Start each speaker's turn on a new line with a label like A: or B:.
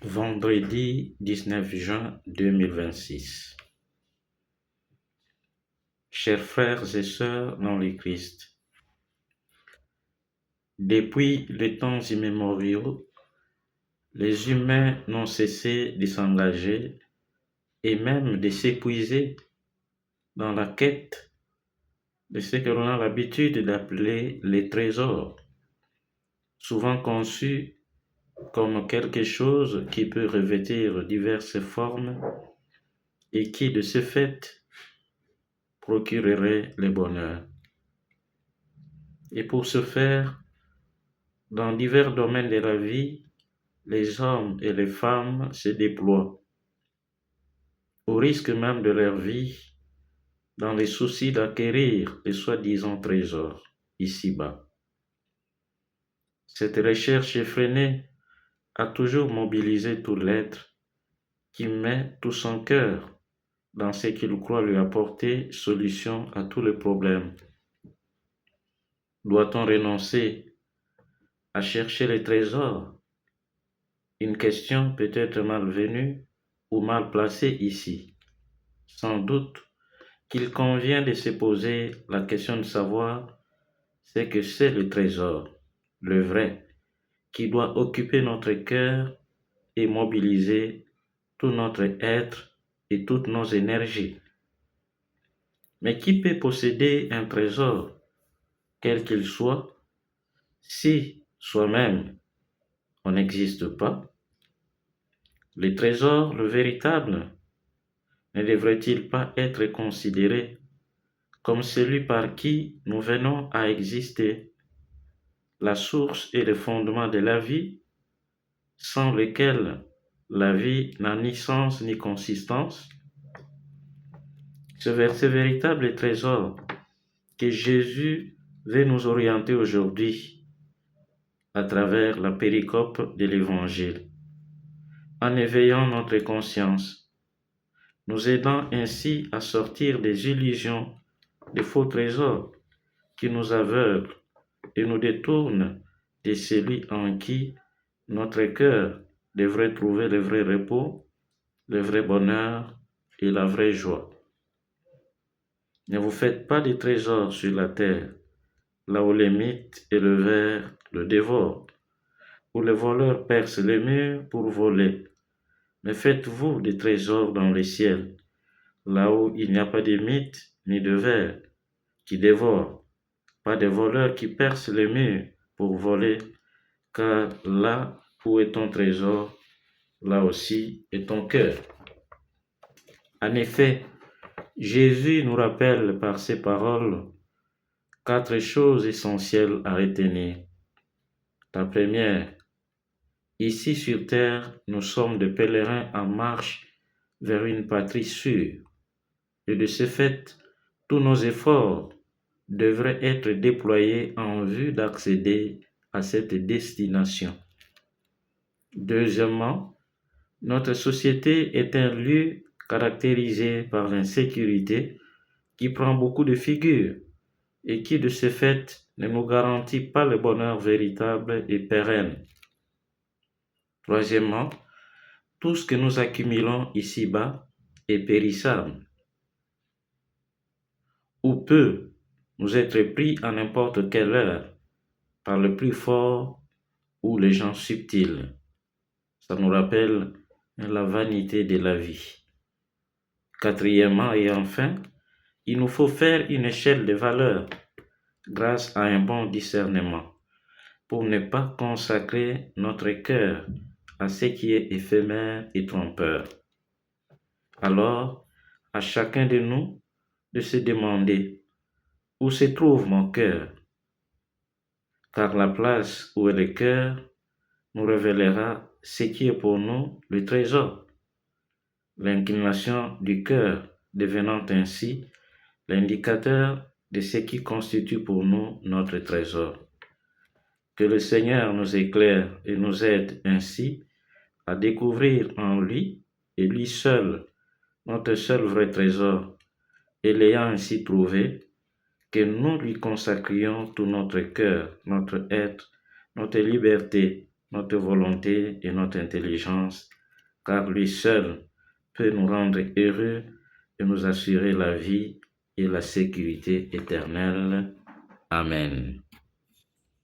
A: Vendredi 19 juin 2026. Chers frères et sœurs dans le Christ, depuis les temps immémoriaux, les humains n'ont cessé de s'engager et même de s'épuiser dans la quête de ce que l'on a l'habitude d'appeler les trésors, souvent conçus comme quelque chose qui peut revêtir diverses formes et qui, de ce fait, procurerait le bonheur. Et pour ce faire, dans divers domaines de la vie, les hommes et les femmes se déploient, au risque même de leur vie, dans les soucis d'acquérir les soi-disant trésors ici-bas. Cette recherche effrénée a toujours mobilisé tout l'être qui met tout son cœur dans ce qu'il croit lui apporter solution à tous les problèmes. Doit-on renoncer à chercher les trésors? Une question peut-être malvenue ou mal placée ici. Sans doute qu'il convient de se poser la question de savoir ce que c'est le trésor, le vrai, qui doit occuper notre cœur et mobiliser tout notre être et toutes nos énergies. Mais qui peut posséder un trésor, quel qu'il soit, si soi-même on n'existe pas? Le trésor, le véritable, ne devrait-il pas être considéré comme celui par qui nous venons à exister, la source et le fondement de la vie, sans lequel la vie n'a ni sens ni consistance? Ce véritable trésor que Jésus veut nous orienter aujourd'hui à travers la péricope de l'Évangile, en éveillant notre conscience, nous aidant ainsi à sortir des illusions, des faux trésors qui nous aveuglent et nous détournent de celui en qui notre cœur devrait trouver le vrai repos, le vrai bonheur et la vraie joie. Ne vous faites pas de trésors sur la terre, là où les mythes et le ver le dévorent, où les voleurs percent les murs pour voler. Mais faites-vous des trésors dans le ciel, là où il n'y a pas de mythes ni de vers qui dévorent, pas de voleurs qui percent les murs pour voler, car là où est ton trésor, là aussi est ton cœur. En effet, Jésus nous rappelle par ses paroles 4 choses essentielles à retenir. La première, ici sur terre, nous sommes des pèlerins en marche vers une patrie sûre, et de ce fait, tous nos efforts devraient être déployés en vue d'accéder à cette destination. Deuxièmement, notre société est un lieu caractérisé par l'insécurité qui prend beaucoup de figures et qui de ce fait ne nous garantit pas le bonheur véritable et pérenne. Troisièmement, tout ce que nous accumulons ici-bas est périssable ou peut nous être pris à n'importe quelle heure par le plus fort ou les gens subtils. Ça nous rappelle la vanité de la vie. Quatrièmement et enfin, il nous faut faire une échelle de valeurs grâce à un bon discernement pour ne pas consacrer notre cœur à ce qui est éphémère et trompeur. Alors, à chacun de nous de se demander où se trouve mon cœur, car la place où est le cœur nous révélera ce qui est pour nous le trésor. L'inclination du cœur devenant ainsi l'indicateur de ce qui constitue pour nous notre trésor. Que le Seigneur nous éclaire et nous aide ainsi à découvrir en lui et lui seul notre seul vrai trésor, et l'ayant ainsi trouvé, que nous lui consacrions tout notre cœur, notre être, notre liberté notre volonté et notre intelligence, car lui seul peut nous rendre heureux et nous assurer la vie et la sécurité éternelle. Amen.